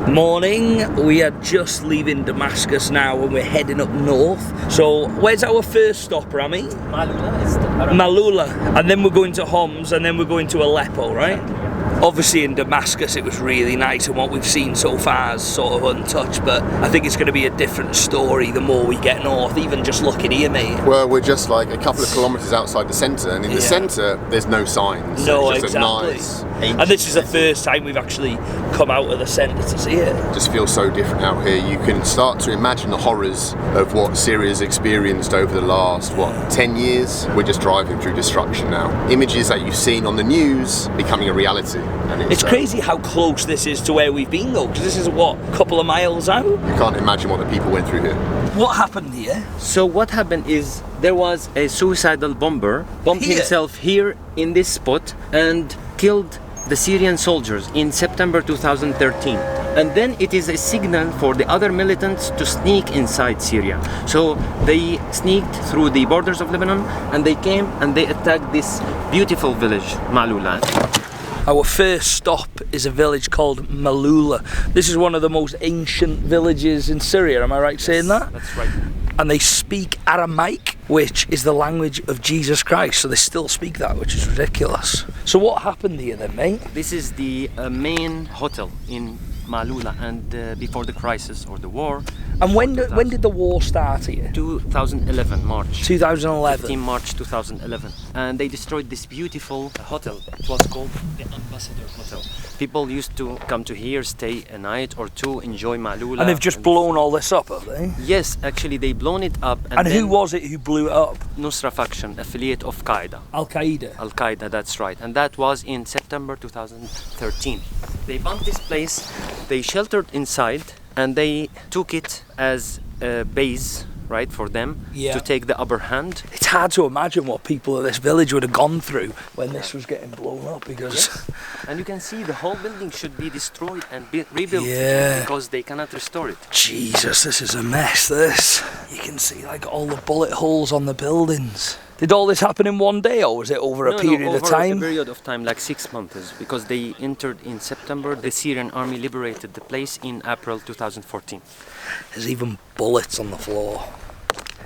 Morning, we are just leaving Damascus now and we're heading up north. So, where's our first stop, Rami? Malula is the Malula, and then we're going to Homs, and then we're going to Aleppo, right? Obviously in Damascus it was really nice, and what we've seen so far is sort of untouched, but I think it's going to be a different story the more we get north, even just looking here, mate. Well, we're just like a couple of kilometres outside the centre, and in the centre there's no signs. No, it's just exactly. A nice, ancient and this is the first time we've actually come out of the centre to see it. It just feels so different out here. You can start to imagine the horrors of what Syria's experienced over the last, 10 years? We're just driving through destruction now. Images that you've seen on the news becoming a reality. And it's crazy how close this is to where we've been though, because this is what, a couple of miles out? You can't imagine what the people went through here. What happened here? So what happened is there was a suicidal bomber bombed himself here in this spot and killed the Syrian soldiers in September 2013. And then it is a signal for the other militants to sneak inside Syria. So they sneaked through the borders of Lebanon and they came and they attacked this beautiful village, Malula. Our first stop is a village called Malula. This is one of the most ancient villages in Syria, am I right saying that? That's right. And they speak Aramaic, which is the language of Jesus Christ, so they still speak that, which is ridiculous. So what happened here then, mate? This is the main hotel in Malula, and before the crisis or the war. And when did the war start here? 2011, March. 2011. 15 March 2011. And they destroyed this beautiful hotel. It was called the Ambassador Hotel. People used to come to here, stay a night or two, enjoy Malula. And they've just blown all this up, have they? Yes, actually they blown it up. And who was it who blew it up? Nusra faction, affiliate of Qaeda. Al-Qaeda? Al-Qaeda, that's right. And that was in September 2013. They bombed this place, they sheltered inside, and they took it as a base, right, for them to take the upper hand. It's hard to imagine what people of this village would have gone through when this was getting blown up, because... And you can see the whole building should be destroyed and rebuilt because they cannot restore it. Jesus, this is a mess, this. You can see like all the bullet holes on the buildings. Did all this happen in one day, or was it over a period of time? Over a period of time, like 6 months, because they entered in September. The Syrian army liberated the place in April 2014. There's even bullets on the floor.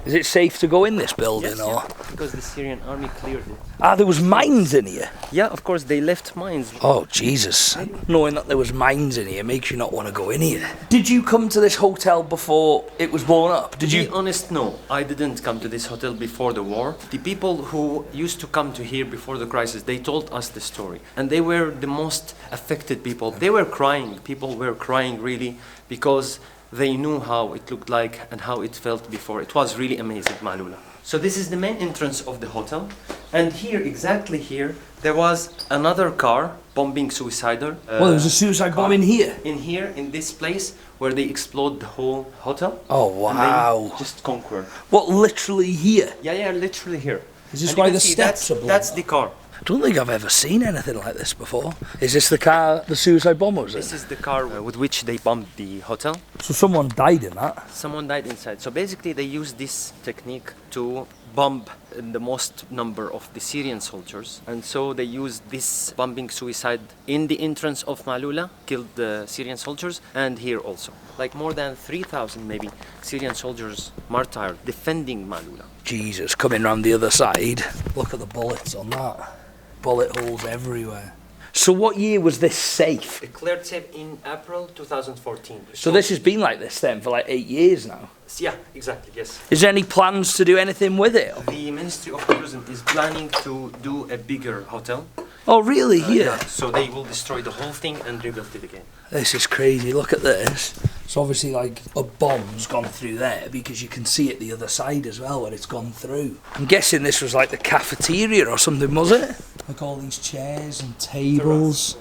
Is it safe to go in this building? Yes, or? Because the Syrian army cleared it. Ah, there was mines in here? Yeah, of course, they left mines. Oh, Jesus. Knowing that there was mines in here makes you not want to go in here. Did you come to this hotel before it was blown up? To be honest, no. I didn't come to this hotel before the war. The people who used to come to here before the crisis, they told us the story. And they were the most affected people. They were crying. People were crying, really, because they knew how it looked like and how it felt before. It was really amazing, Malula. So this is the main entrance of the hotel. And here, exactly here, there was another car bombing suicider. Well, there was a suicide bomb in here? In here, in this place, where they explode the whole hotel. Oh, wow. And they just conquer. What, literally here? Yeah, literally here. Is this why the steps are blown? That's the car. I don't think I've ever seen anything like this before. Is this the car the suicide bomber was in? This is the car with which they bombed the hotel. So someone died in that? Someone died inside. So basically they used this technique to bomb the most number of the Syrian soldiers. And so they used this bombing suicide in the entrance of Malula, killed the Syrian soldiers, and here also. Like more than 3,000 maybe Syrian soldiers martyred defending Malula. Jesus, coming round the other side. Look at the bullets on that. Bullet holes everywhere. So what year was this safe? Declared safe in April 2014. So this has been like this then for like 8 years now? Yeah, exactly, yes. Is there any plans to do anything with it? The Ministry of Tourism is planning to do a bigger hotel. Oh really, here? Yeah, so they will destroy the whole thing and rebuild it again. This is crazy, look at this. It's obviously like a bomb's gone through there because you can see it the other side as well where it's gone through. I'm guessing this was like the cafeteria or something, was it? Like all these chairs and tables.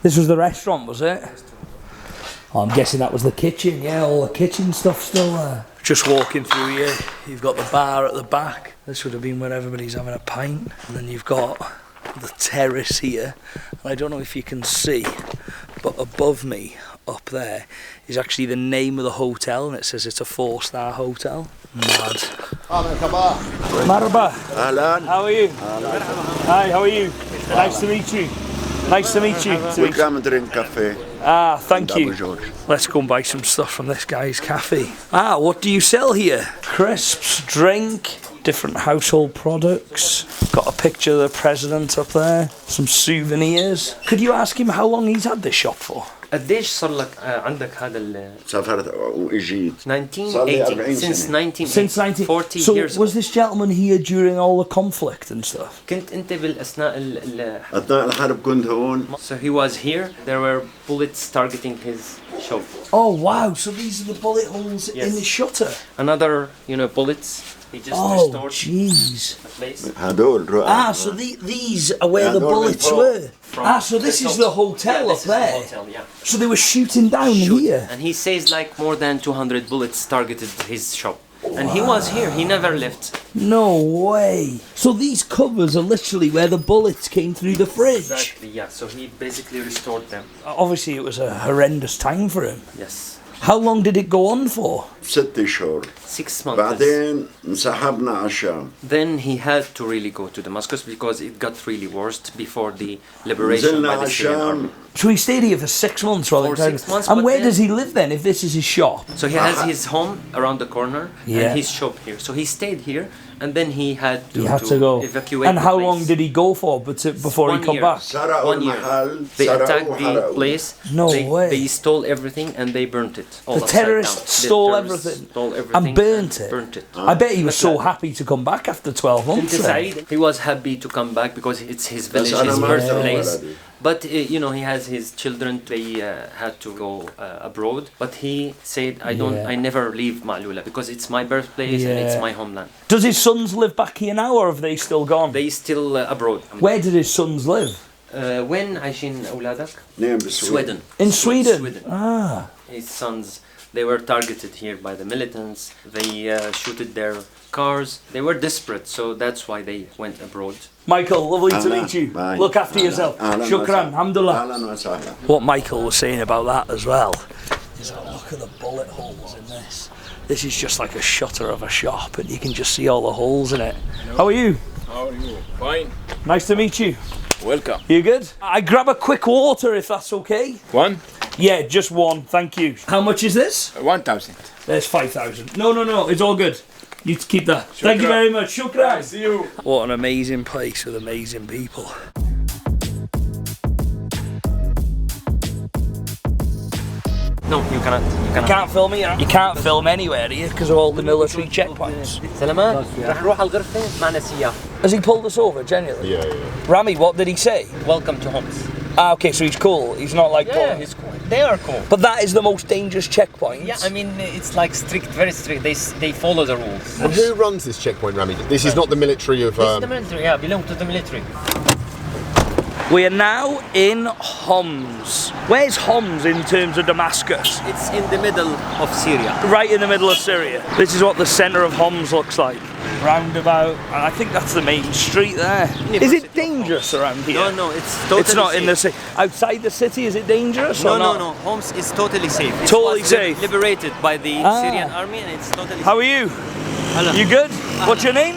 This was the restaurant, was it? Oh, I'm guessing that was the kitchen, yeah, all the kitchen stuff still there. Just walking through here, you've got the bar at the back. This would have been where everybody's having a pint. And then you've got the terrace here. And I don't know if you can see, but above me, up there, is actually the name of the hotel, and it says it's a 4-star hotel. Mad. Marhaba. Ahlan. How are you? Hi, how are you? Nice to meet you. Nice to meet you. We come and drink coffee. Ah, thank Abu you. George. Let's go and buy some stuff from this guy's cafe. Ah, what do you sell here? Crisps, drink, different household products. Got a picture of the president up there. Some souvenirs. Could you ask him how long he's had this shop for? قديش صار لك عندك هذا ال سافرت وإجيت. 1980 since 1980 Since 19... 40 So years was ago. this gentleman here during all the conflict and stuff? كنت أنت بالأثناء أثناء الحرب كنت هون. So he was here. There were bullets targeting his shop. Oh wow, so these are the bullet holes Yes. in the shutter. Another, bullets. He just Oh restored jeez. the place. هدول Ah, so these are where the Yeah, Northern bullets Folk. were. Ah, so this is the hotel Yeah, up this is the there. hotel, yeah. So they were shooting down here. And he says like more than 200 bullets targeted his shop. And he was here. He never left. No way. So these covers are literally where the bullets came through the fridge. Exactly, yeah. So he basically restored them. Obviously it was a horrendous time for him. Yes. How long did it go on for? 6 شهور. 6 months. بعدين انسحبنا على الشام. Then he had to really go to Damascus because it got really worse before the liberation نزلنا by على the Syrian الشام. army. So he stayed here for 6 months while For it died. 6 months, And but where then- does he live then if this is his shop? So he has his home around the corner Yeah. and his shop here. So he stayed here and then he had to, He had to go. evacuate And the how place. long did he go for before he 1 come year. back? سرقوا 1 year. المحل. They سرقوا attacked the وحرقوا. place. No they, way. They stole everything and they burnt it. All The upside terrorists down. The stole terrorists everything stole everything and burnt it. Burnt it. I bet he was so happy to come back after 12 months. then. He was happy to come back because it's his village, أنا his ما birthplace. أعرف. But he has his children. They had to go abroad. But he said, Yeah. I never leave Malula because it's my birthplace and it's Yeah. my homeland. Does his sons live back here now or have they still gone? They still abroad. Where did his sons live? وين عايشين أولادك? نعم بالسويد. Sweden. In Sweden? Sweden. Ah. His sons, they were targeted here by the militants. They shooted their cars. They were desperate, so that's why they went abroad. Michael, lovely to أهلا. meet you. Bye. Look after أهلا. yourself. أهلا Shukran, وسهلا. alhamdulillah. أهلا وسهلا. What Michael was saying about that as well is that look at the bullet holes in this. This is just like a shutter of a shop and you can just see all the holes in it. How are you? How are you? Fine. Nice to meet you. Welcome. You good? I grab a quick water if that's okay. One? Yeah, just one, thank you. How much is this? 1,000. There's 5,000. No, it's all good. You keep that. Thank you Shukran. very much. Shukran. See you. What an amazing place with amazing people. No, you cannot. You can't film here. You can't film anywhere here because of all the military checkpoints. سلامات رح نروح على الغرفة معنا سياح. Has he pulled us over, genuinely? Yeah. Rami, what did he say? Welcome to Homs. Ah, okay, so he's cool. He's not like Yeah, Paul. he's cool. They are cool. But that is the most dangerous checkpoint. Yeah, I mean it's like strict, very strict. They follow the rules. And who runs this checkpoint, Rami? This is not the military of. This is the military. Yeah, belong to the military. We are now in Homs. Where's Homs in terms of Damascus? It's in the middle of Syria. Right in the middle of Syria. This is what the centre of Homs looks like. Roundabout, and I think that's the main street there. Is it dangerous around here? No, it's totally It's not safe. in the city. Outside the city, is it dangerous or not? No. Homs is totally safe. It Totally was safe. Liberated by the Ah. Syrian army, and it's totally. How are you? Hello. You good? What's your name?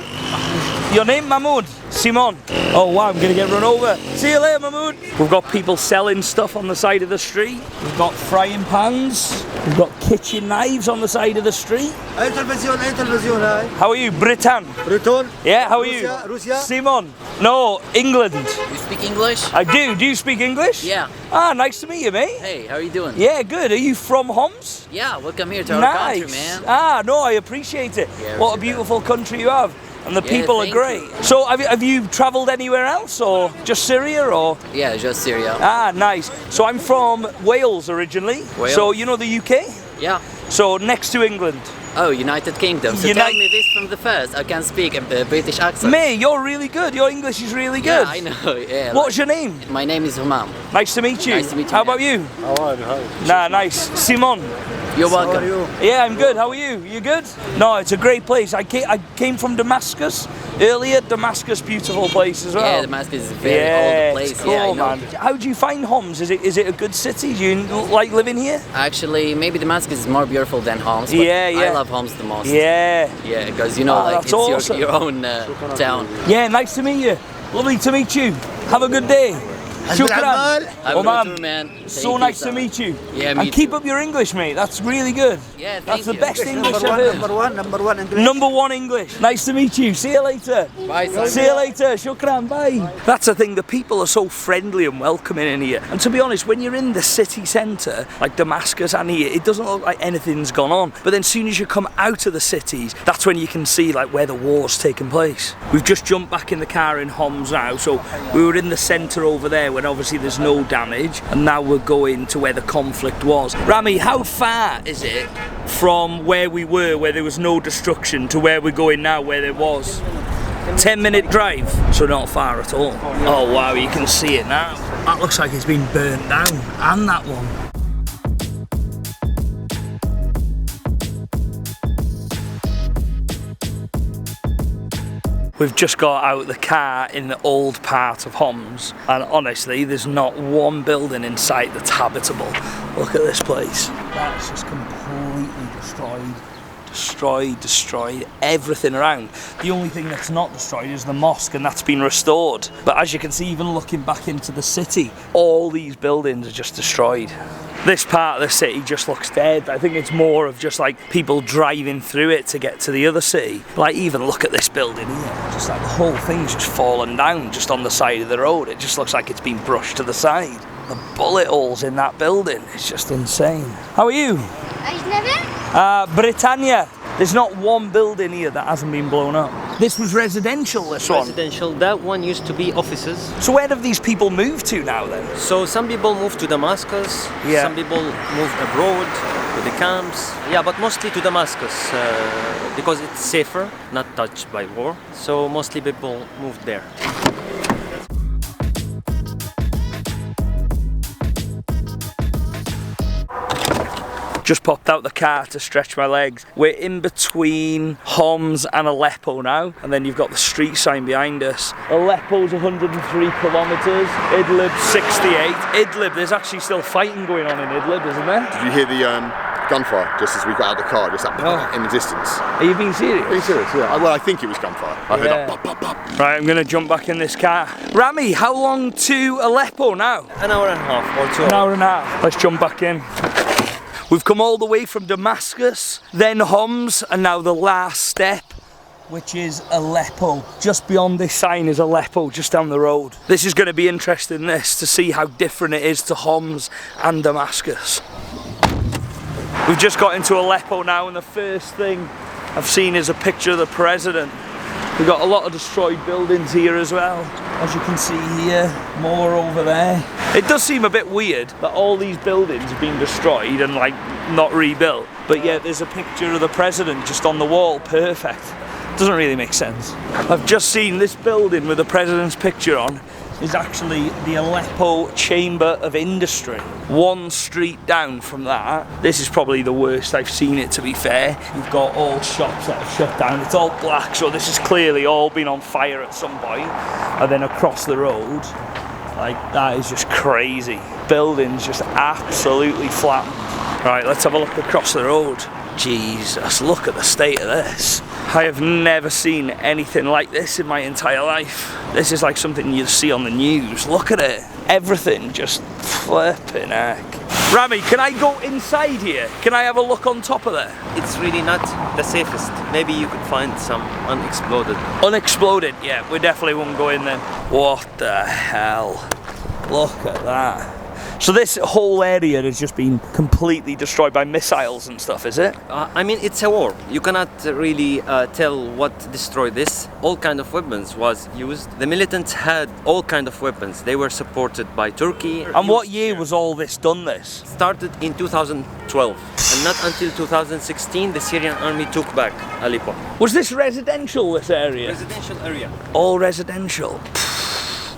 Your name, Mahmoud? Simon. Oh wow, I'm gonna get run over. See you later, Mahmoud. We've got people selling stuff on the side of the street. We've got frying pans. We've got kitchen knives on the side of the street. أي تلفزيون هاي How are you, Britain? بريتون Yeah, how are you? Russia? Simon. No, England. You speak English? I do. Do you speak English? Yeah. Ah, nice to meet you, mate. Hey, how are you doing? Yeah, good. Are you from Homs? Yeah, welcome here to our Nice. country, man. Ah, no, I appreciate it. Yeah, What a we're beautiful country you have. And the Yeah, people are thank great. So have you travelled anywhere else or just Syria or? Yeah, just Syria. Ah, nice. So I'm from Wales originally. Wales? So you know the UK? Yeah. So next to England. Oh, United Kingdom. So tell me this from the first. I can speak a British accent. Me, you're really good. Your English is really good. Yeah, I know. Yeah. What's your name? My name is Humam. Nice to meet you. Nice to meet you, How man. about you? Nah, nice. Simon. You're welcome. Yeah, I'm good. How are you? You good? No, it's a great place. I came from Damascus earlier. Damascus, beautiful place as well. Yeah, Damascus is a very old place. It's cool, yeah, I know. man. How do you find Homs? Is it a good city? Do you like living here? Actually, maybe Damascus is more beautiful than Homs. But Yeah, yeah. I love Homs the most. Yeah. Yeah, because you know, Oh, like that's it's awesome. your own town. Yeah, nice to meet you. Lovely to meet you. Have a good day. Shukran. Have Oh, a man. good tour, man. So Thank nice you to meet you. Yeah, me and keep too. up your English, mate. That's really good. Yeah, That's thank the you. best English I've heard. Number one English. Number one English. Nice to meet you. See you later. Bye, son. See you later. Shukran. Bye. That's the thing. The people are so friendly and welcoming in here. And to be honest, when you're in the city centre, like Damascus and here, it doesn't look like anything's gone on. But then as soon as you come out of the cities, that's when you can see like where the war's taking place. We've just jumped back in the car in Homs now. So we were in the centre over there when obviously there's no damage. And now we're going to where the conflict was. Rami, how far is it from where we were, where there was no destruction, to where we're going now, where there was? 10-minute drive, so not far at all. Oh wow, you can see it now. That looks like it's been burnt down, and that one. We've just got out of the car in the old part of Homs, and honestly, there's not one building in sight that's habitable. Look at this place. That's just completely destroyed. Destroyed, everything around. The only thing that's not destroyed is the mosque, and that's been restored. But as you can see, even looking back into the city, all these buildings are just destroyed. This part of the city just looks dead. I think it's more of just like people driving through it to get to the other city. Like even look at this building here, just like the whole thing's just fallen down just on the side of the road. It just looks like it's been brushed to the side. The bullet holes in that building, it's just insane. How are you? Britannia. There's not one building here that hasn't been blown up. This was residential, this one. Residential. That one used to be offices. So where have these people moved to now then? So some people moved to Damascus. Yeah. Some people moved abroad to the camps. Yeah, but mostly to Damascus because it's safer, not touched by war. So mostly people moved there. Just popped out the car to stretch my legs. We're in between Homs and Aleppo now, and then you've got the street sign behind us. Aleppo's 103 kilometres, Idlib 68. Idlib, there's actually still fighting going on in Idlib, isn't there? Did you hear the gunfire just as we got out of the car, just that in the distance? Are you being serious? Being serious, yeah. Well, I think it was gunfire. I heard Yeah. that bop, bop, bop. Right, I'm gonna jump back in this car. Rami, how long to Aleppo now? An hour and a half or 2 An hours. hour and a half. Let's jump back in. We've come all the way from Damascus, then Homs, and now the last step, which is Aleppo. Just beyond this sign is Aleppo, just down the road. This is going to be interesting, this, to see how different it is to Homs and Damascus. We've just got into Aleppo now, and the first thing I've seen is a picture of the president. We've got a lot of destroyed buildings here as well. As you can see here, more over there. It does seem a bit weird that all these buildings have been destroyed and like not rebuilt, but yet there's a picture of the president just on the wall, perfect. Doesn't really make sense. I've just seen this building with the president's picture on is actually the Aleppo Chamber of Industry. One street down from that. This is probably the worst I've seen it, to be fair. You've got all shops that have shut down. It's all black, so this has clearly all been on fire at some point. And then across the road, like that is just crazy. Buildings just absolutely flattened. Right, let's have a look across the road. Jesus, look at the state of this. I have never seen anything like this in my entire life. This is like something you'd see on the news. Look at it. Everything just flipping heck. Rami, can I go inside here? Can I have a look on top of there? It's really not the safest. Maybe you could find some unexploded. Unexploded, yeah, we definitely won't go in there. What the hell? Look at that. So this whole area has just been completely destroyed by missiles and stuff, is it? I mean, it's a war. You cannot really tell what destroyed this. All kind of weapons was used. The militants had all kind of weapons. They were supported by Turkey. And what year was all this done, this? Started in 2012. And not until 2016 the Syrian army took back Aleppo. Was this residential, this area? Residential area. All residential.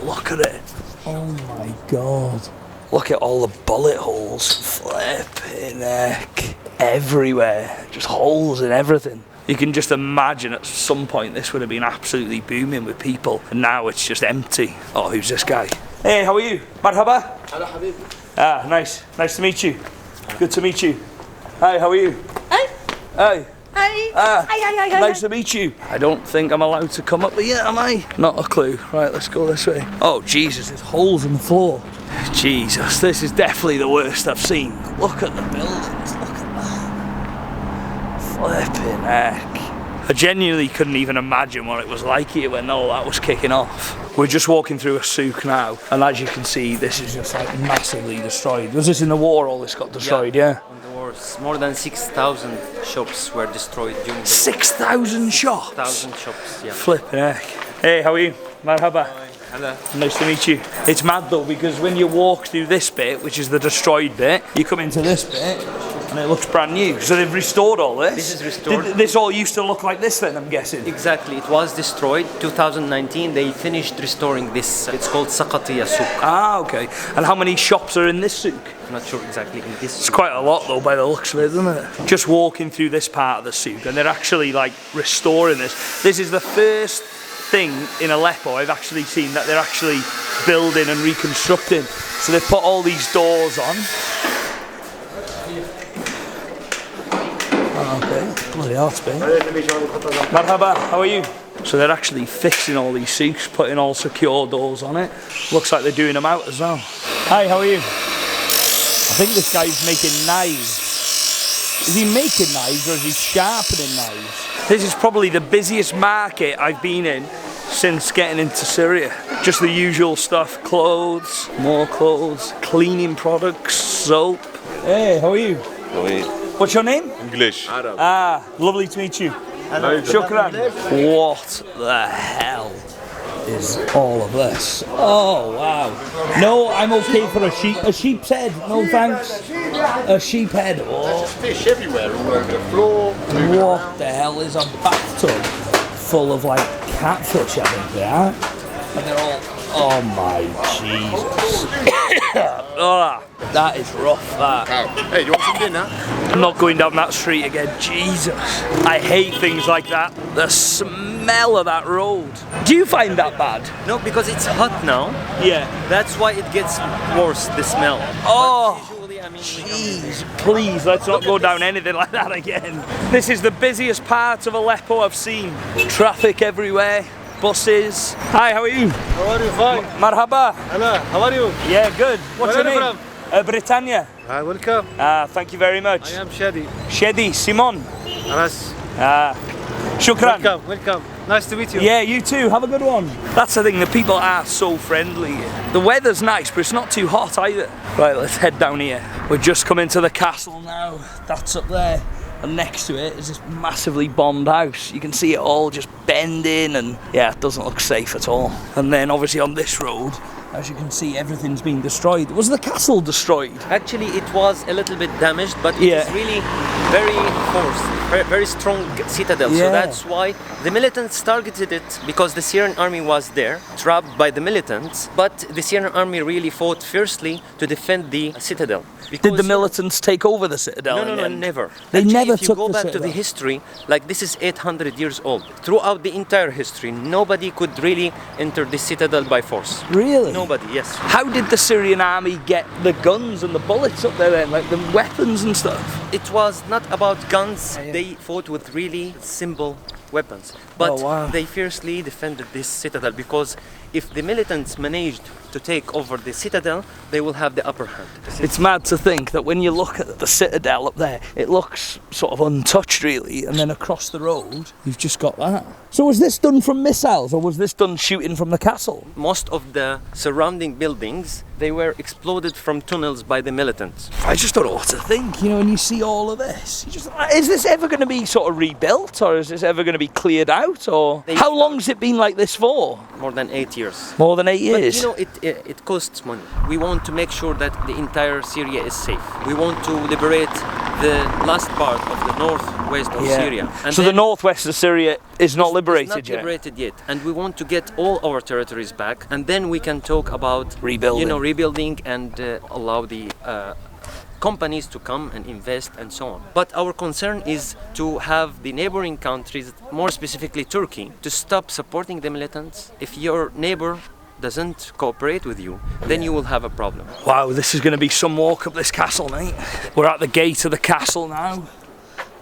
Look at it. Oh my God. Look at all the bullet holes. Flipping heck. Everywhere. Just holes in everything. You can just imagine at some point this would have been absolutely booming with people, and now it's just empty. Oh, who's this guy? Hey, how are you? Marhaba? Hello, Habibi. Ah, nice. Nice to meet you. Good to meet you. Hi, how are you? Hi. Hi. Nice to meet you. I don't think I'm allowed to come up here, am I? Not a clue. Right, let's go this way. Oh, Jesus, there's holes in the floor. Jesus, this is definitely the worst I've seen. Look at the buildings, look at that. Flipping heck. I genuinely couldn't even imagine what it was like here when all that was kicking off. We're just walking through a souk now, and as you can see, this is just like massively destroyed. Was this in the war all this got destroyed, yeah? On the wars, more than 6,000 shops were destroyed during the 6,000 shops? 6,000 shops, yeah. Flipping heck. Hey, how are you? Marhaba. Hello. Nice to meet you. It's mad though, because when you walk through this bit, which is the destroyed bit, you come into this bit, and it looks brand new. So they've restored all this? This is restored. This all used to look like this then, I'm guessing? Exactly, it was destroyed. 2019, they finished restoring this. It's called Saqatiya Souk. Ah, okay. And how many shops are in this souk? I'm not sure exactly in this. It's quite a lot though by the looks of it, isn't it? Just walking through this part of the souk, and they're actually like restoring this. This is the first thing in Aleppo I've actually seen that they're actually building and reconstructing. So they've put all these doors on. Oh, okay, bloody hell, Spain. Marhaba, how are you? So they're actually fixing all these souks, putting all secure doors on it. Looks like they're doing them out as well. Hi, how are you? I think this guy's making knives. Is he making knives or is he sharpening knives? This is probably the busiest market I've been in since getting into Syria. Just the usual stuff, clothes, more clothes, cleaning products, soap. Hey, how are you? How are you? What's your name? English. Arab. Ah, lovely to meet you. Shukran. What the hell is all of this? Oh, wow. No, I'm okay for a sheep. A sheep's head, no thanks. A sheep head. Oh. Fish everywhere, all over the floor. What the hell is a bathtub full of like catfish, I think they are. And they're all, oh my Jesus. Oh, that is rough, that. Hey, you want some dinner? I'm not going down that street again, Jesus. I hate things like that. The smell of that road. Do you find that bad? No, because it's hot now. Yeah. That's why it gets worse, the smell. Oh, But usually, I mean, jeez, please, let's not go down anything like that again. This is the busiest part of Aleppo I've seen. Traffic everywhere. Buses. Hi, how are you? How are you? Fine. Marhaba. Hello, how are you? Yeah, good. What's Where your are you name? Britannia. Welcome. Thank you very much. I am Shadi. Shedi, Simon. Anas. Shukran. Welcome, welcome. Nice to meet you. Yeah, you too. Have a good one. That's the thing, the people are so friendly. The weather's nice, but it's not too hot either. Right, let's head down here. We're just coming to the castle now. That's up there. And next to it is this massively bombed house. You can see it all just bending and yeah, it doesn't look safe at all. And then obviously on this road, as you can see, everything's been destroyed. Was the castle destroyed? actually, it was a little bit damaged, but it Yeah. is really very forced, very strong citadel. Yeah. So that's why the militants targeted it, because the Syrian army was there, trapped by the militants. But the Syrian army really fought fiercely to defend the citadel. Did the Because- militants take over the citadel? No, in no, the no, end? never. They Actually, never if you took go the back to the citadel. history, like this is 800 years old. Throughout the entire history, nobody could really enter the citadel by force. Really? Nobody, yes. How did the Syrian army get the guns and the bullets up there then, like the weapons and stuff? It was not about guns. They fought with really simple weapons. But Oh, wow. they fiercely defended this citadel, because if the militants managed to take over the citadel, they will have the upper hand. It's mad to think that when you look at the citadel up there, it looks sort of untouched really, and then across the road, you've just got that. So was this done from missiles, or was this done shooting from the castle? Most of the surrounding buildings, they were exploded from tunnels by the militants. I just don't know what to think, you know, when you see all of this. Is this ever going to be sort of rebuilt, or is this ever going to be cleared out, or how long's it been like this for? More than 8 years. More than 8 But years? you know, it costs money. We want to make sure that the entire Syria is safe. We want to liberate the last part of the northwest of Syria. And So the then northwest of Syria is not liberated it's not yet? liberated yet. And we want to get all our territories back, and then we can talk about Rebuilding. You know, rebuilding and allow the companies to come and invest and so on. But our concern is to have the neighboring countries, more specifically Turkey, to stop supporting the militants. If your neighbor doesn't cooperate with you, then you will have a problem. Wow, this is going to be some walk up this castle, mate. We're at the gate of the castle now.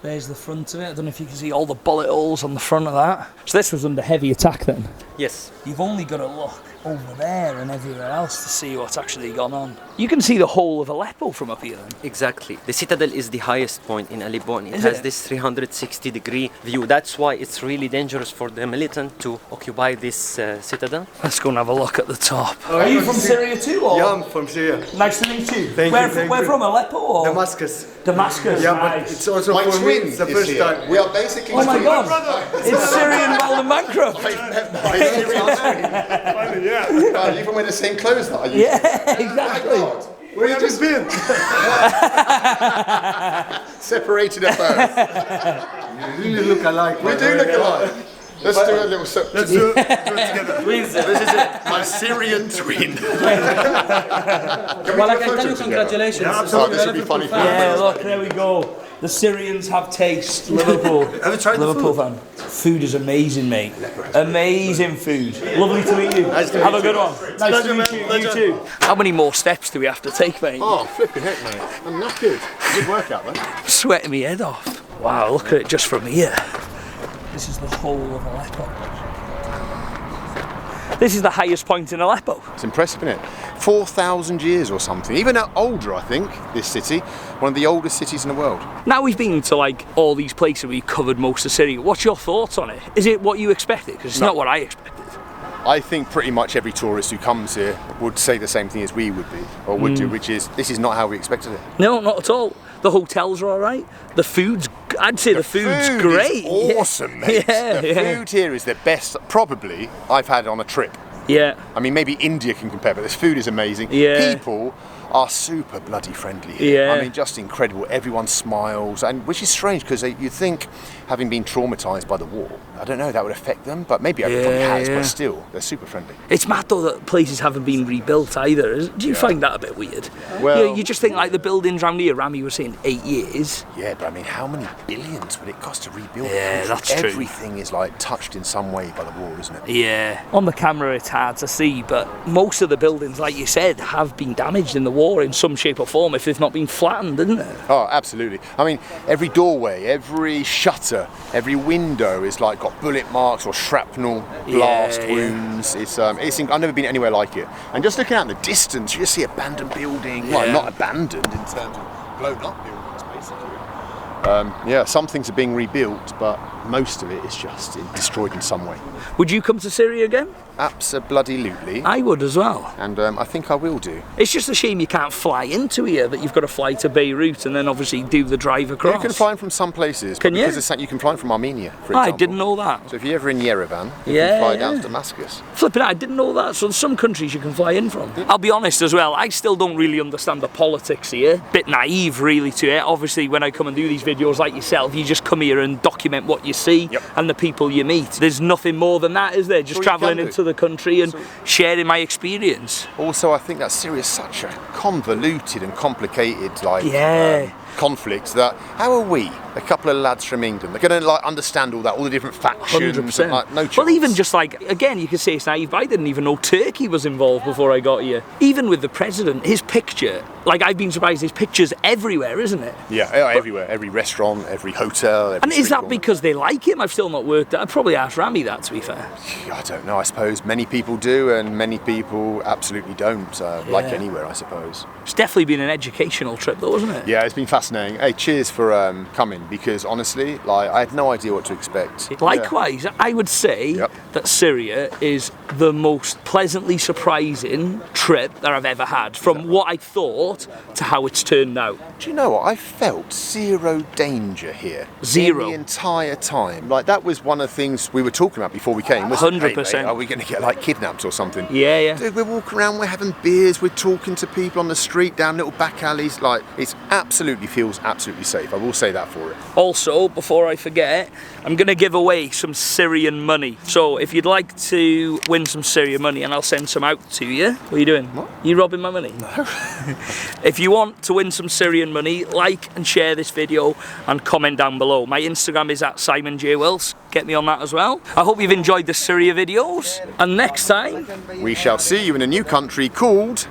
There's the front of it. I don't know if you can see all the bullet holes on the front of that. So this was under heavy attack then? Yes. You've only got to look over there and everywhere else to see what's actually gone on. You can see the whole of Aleppo from up here then? Exactly. The citadel is the highest point in Aleppo, and it Is has it? this 360-degree view. That's why it's really dangerous for the militant to occupy this citadel. Let's go and have a look at the top. Are you from Syria too? Or? Yeah, I'm from Syria. Nice to meet you. Thank where you, thank where you. from, Aleppo or? Damascus. Damascus, Yeah, nice. but it's also My for me, twin it's the is first here. time. We are basically Oh my twins. God! It's Syrian Golden Bankrupt! My Syrian twin. You even wear the same clothes that I used to. Yeah, exactly. Where have you been? Separated at birth. You really look alike. We do look alike. Let's do a little. Let's do it together. This is it. My Syrian twin. Well, I can tell you congratulations. Oh, this would be funny for Yeah, look, there we go. The Syrians have taste. Liverpool. Have you tried the Liverpool fan. Food is amazing, mate. Amazing food. Lovely to meet you. Have a good one. Nice to meet you. You too. How many more steps do we have to take, mate? Oh, flipping heck, mate. I'm knackered. Good workout, though. Sweating my head off. Wow, look at it just from here. This is the whole of Aleppo. This is the highest point in Aleppo. It's impressive, isn't it? 4,000 years or something. Even older, I think, this city. One of the oldest cities in the world. Now we've been to like all these places where we covered most of Syria. What's your thoughts on it? Is it what you expected? Because it's not what I expected. I think pretty much every tourist who comes here would say the same thing as we would be, or would do, which is, this is not how we expected it. No, not at all. The hotels are all right. The food's, I'd say the food's Food great. is awesome, mate. Yeah, the yeah. food here is the best, probably, I've had on a trip. Yeah. I mean, maybe India can compare, but this food is amazing. Yeah. People are super bloody friendly here. Yeah. I mean, just incredible. Everyone smiles, and which is strange because you'd think, having been traumatised by the war, I don't know, that would affect them, but maybe everybody has, yeah. but still, they're super friendly. It's mad though that places haven't been rebuilt either. Do you find that a bit weird? Well- you just think like the buildings around here, Rami was saying 8 years. Yeah, but I mean, how many billions would it cost to rebuild? Yeah, a country? that's true. Everything is like touched in some way by the war, isn't it? Yeah. On the camera it's hard to see, but most of the buildings, like you said, have been damaged in the war in some shape or form if they've not been flattened, isn't it? Oh, absolutely. I mean, every doorway, every shutter, every window is like got bullet marks or shrapnel blast Yeah. wounds. I've never been anywhere like it. And just looking out in the distance, you just see abandoned building. Yeah. Well, not abandoned in terms of blown up buildings, basically. Yeah, some things are being rebuilt, but most of it is just destroyed in some way. Would you come to Syria again? Absolutely. I would as well. And I think I will do. It's just a shame you can't fly into here, that you've got to fly to Beirut and then obviously do the drive across. You can fly in from some places. Can you? Because you can fly in from Armenia, for example. I didn't know that. So if you're ever in Yerevan, you Yeah, can fly down yeah. to Damascus. Flipping out, I didn't know that. So there's some countries you can fly in from. I'll be honest as well, I still don't really understand the politics here. Bit naive really to it. Obviously when I come and do these videos like yourself, you just come here and document what you see and the people you meet. There's nothing more than that, is there? Just all you travelling can do. into the country and sharing my experience. Also, I think that Syria is such a convoluted and complicated Yeah. conflict that how are we, a couple of lads from England, they're going to understand all that, all the different factions? 100%. And, no chance. Well, even just like, again, you could say it's naive, but I didn't even know Turkey was involved before I got here. Even with the president, his picture, like I've been surprised, his picture's everywhere, isn't it? Yeah, everywhere, every restaurant, every hotel. Every And is street that corner. because they like him? I've still not worked out. I'd probably ask Rami that, to be fair. I don't know, I suppose many people do and many people absolutely don't, like anywhere, I suppose. It's definitely been an educational trip though, isn't it? Yeah, it's been fascinating. Hey, cheers for coming, because honestly, I had no idea what to expect. Likewise, I would say Yep. that Syria is the most pleasantly surprising trip that I've ever had, from what I thought to how it's turned out. Do you know what? I felt zero danger here. Zero. The entire time. Like, that was one of the things we were talking about before we came. 100%. Hey, mate, are we going to get, like, kidnapped or something? Yeah, yeah. Dude, we're walking around, we're having beers, we're talking to people on the street, down little back alleys. Like, it feels absolutely safe. I will say that for it. Also, before I forget, I'm going to give away some Syrian money. So if you'd like to win some Syrian money, and I'll send some out to you. What are you doing? What? You robbing my money? No. If you want to win some Syrian money, like and share this video and comment down below. My Instagram is @SimonJWills. Get me on that as well. I hope you've enjoyed the Syria videos. And next time, We shall see you in a new country called